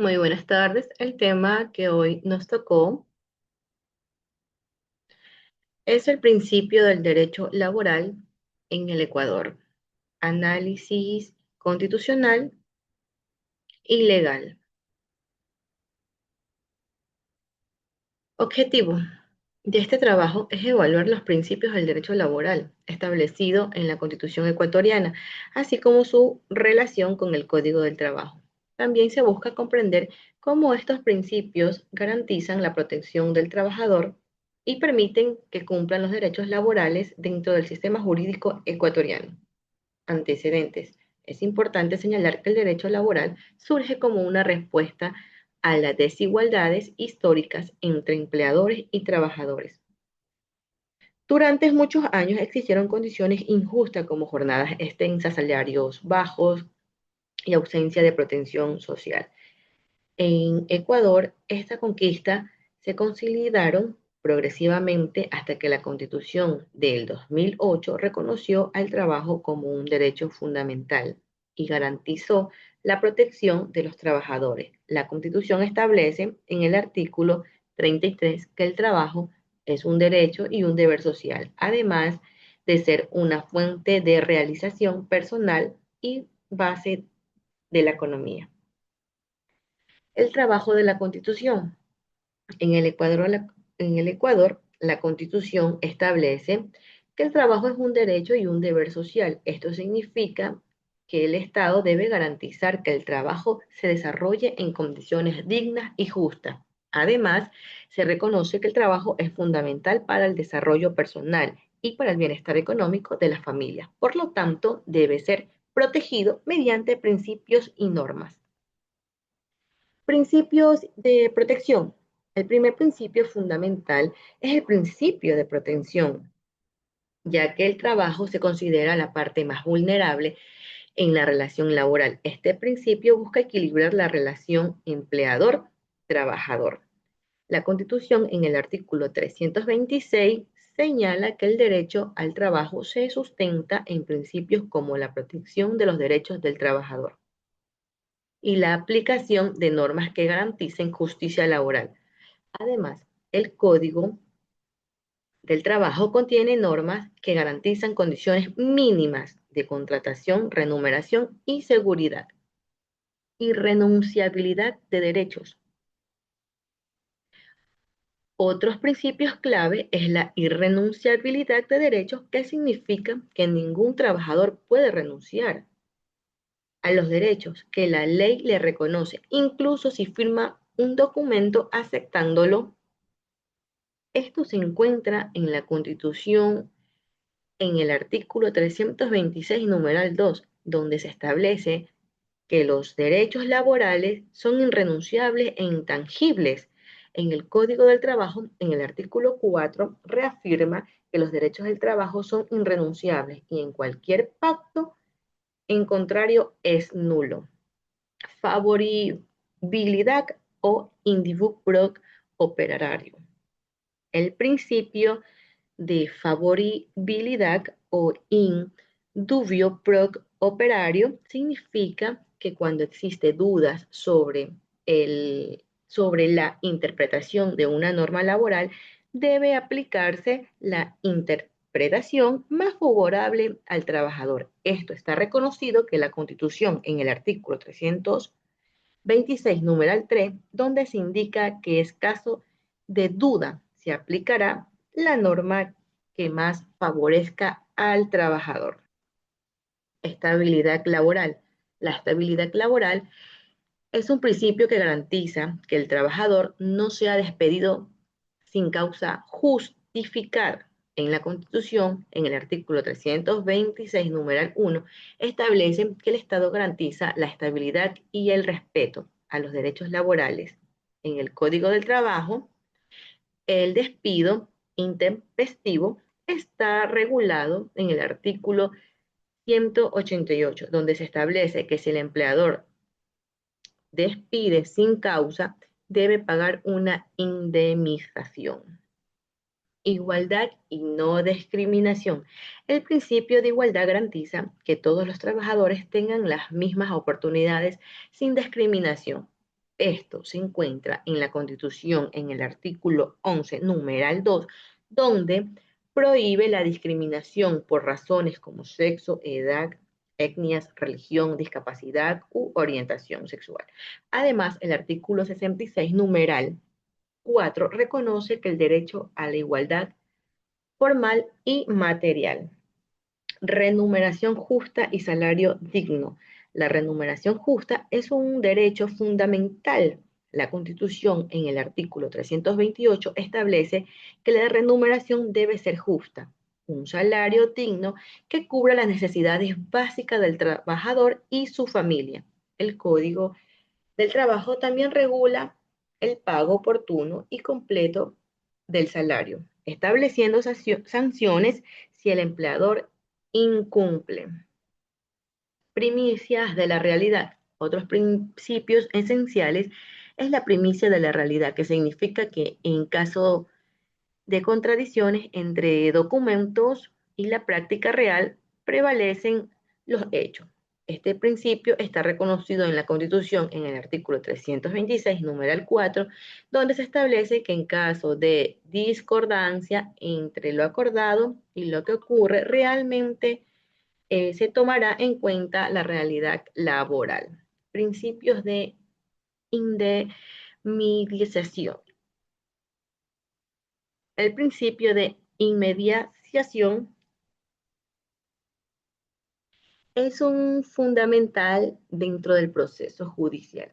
Muy buenas tardes. El tema que hoy nos tocó es el principio del derecho laboral en el Ecuador. Análisis constitucional y legal. Objetivo de este trabajo es evaluar los principios del derecho laboral establecido en la Constitución ecuatoriana, así como su relación con el Código del Trabajo. También se busca comprender cómo estos principios garantizan la protección del trabajador y permiten que cumplan los derechos laborales dentro del sistema jurídico ecuatoriano. Antecedentes. Es importante señalar que el derecho laboral surge como una respuesta a las desigualdades históricas entre empleadores y trabajadores. Durante muchos años existieron condiciones injustas como jornadas extensas, salarios bajos y ausencia de protección social. En Ecuador, esta conquista se consolidaron progresivamente hasta que la Constitución del 2008 reconoció al trabajo como un derecho fundamental y garantizó la protección de los trabajadores. La Constitución establece en el artículo 33 que el trabajo es un derecho y un deber social, además de ser una fuente de realización personal y base de la economía. El trabajo de la Constitución. En el Ecuador, la Constitución establece que el trabajo es un derecho y un deber social. Esto significa que el Estado debe garantizar que el trabajo se desarrolle en condiciones dignas y justas. Además, se reconoce que el trabajo es fundamental para el desarrollo personal y para el bienestar económico de las familias. Por lo tanto, debe ser protegido mediante principios y normas. Principios de protección. El primer principio fundamental es el principio de protección, ya que el trabajo se considera la parte más vulnerable en la relación laboral. Este principio busca equilibrar la relación empleador-trabajador. La Constitución en el artículo 326 señala que el derecho al trabajo se sustenta en principios como la protección de los derechos del trabajador y la aplicación de normas que garanticen justicia laboral. Además, el Código del Trabajo contiene normas que garantizan condiciones mínimas de contratación, remuneración y seguridad. Irrenunciabilidad de derechos. Otros principios clave es la irrenunciabilidad de derechos, que significa que ningún trabajador puede renunciar a los derechos que la ley le reconoce, incluso si firma un documento aceptándolo. Esto se encuentra en la Constitución en el artículo 326, numeral 2, donde se establece que los derechos laborales son irrenunciables e intangibles. En el Código del Trabajo, en el artículo 4, reafirma que los derechos del trabajo son irrenunciables y en cualquier pacto en contrario es nulo. Favoribilidad o indivus pro operario. El principio de favoribilidad o in dubio pro operario significa que cuando existe dudas sobre la interpretación de una norma laboral, debe aplicarse la interpretación más favorable al trabajador. Esto está reconocido que la Constitución en el artículo 326, numeral 3, donde se indica que es caso de duda, se aplicará la norma que más favorezca al trabajador. Estabilidad laboral. La estabilidad laboral es un principio que garantiza que el trabajador no sea despedido sin causa justificada. En la Constitución, en el artículo 326, numeral 1, establece que el Estado garantiza la estabilidad y el respeto a los derechos laborales. En el Código del Trabajo, el despido intempestivo está regulado en el artículo 188, donde se establece que si el empleador despide sin causa, debe pagar una indemnización. Igualdad y no discriminación. El principio de igualdad garantiza que todos los trabajadores tengan las mismas oportunidades sin discriminación. Esto se encuentra en la Constitución en el artículo 11, numeral 2, donde prohíbe la discriminación por razones como sexo, edad, etnias, religión, discapacidad u orientación sexual. Además, el artículo 66, numeral 4, reconoce que el derecho a la igualdad formal y material. Remuneración justa y salario digno. La remuneración justa es un derecho fundamental. La Constitución, en el artículo 328, establece que la remuneración debe ser justa, un salario digno que cubra las necesidades básicas del trabajador y su familia. El Código del Trabajo también regula el pago oportuno y completo del salario, estableciendo sanciones si el empleador incumple. Primicias de la realidad. Otros principios esenciales es la primicia de la realidad, que significa que en caso de contradicciones entre documentos y la práctica real, prevalecen los hechos. Este principio está reconocido en la Constitución en el artículo 326, numeral 4, donde se establece que en caso de discordancia entre lo acordado y lo que ocurre realmente, se tomará en cuenta la realidad laboral. Principios de indemnización. El principio de inmediación es un fundamental dentro del proceso judicial.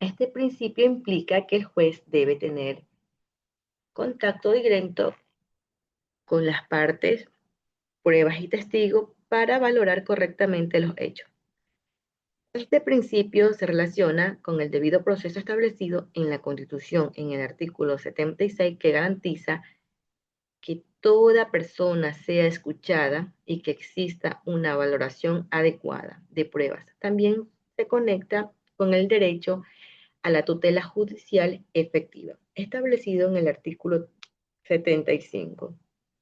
Este principio implica que el juez debe tener contacto directo con las partes, pruebas y testigos para valorar correctamente los hechos. Este principio se relaciona con el debido proceso establecido en la Constitución en el artículo 76, que garantiza que toda persona sea escuchada y que exista una valoración adecuada de pruebas. También se conecta con el derecho a la tutela judicial efectiva, establecido en el artículo 75,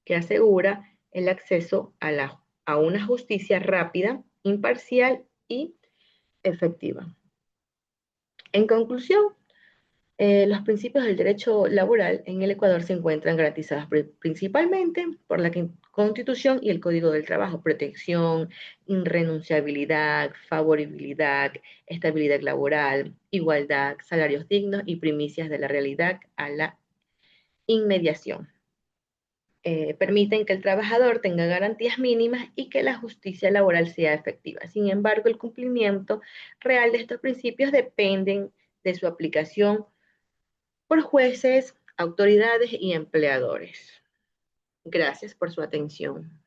que asegura el acceso a una justicia rápida, imparcial y efectiva. En conclusión, los principios del derecho laboral en el Ecuador se encuentran garantizados principalmente por la Constitución y el Código del Trabajo: protección, irrenunciabilidad, favorabilidad, estabilidad laboral, igualdad, salarios dignos y primicias de la realidad a la inmediación. Permiten que el trabajador tenga garantías mínimas y que la justicia laboral sea efectiva. Sin embargo, el cumplimiento real de estos principios dependen de su aplicación por jueces, autoridades y empleadores. Gracias por su atención.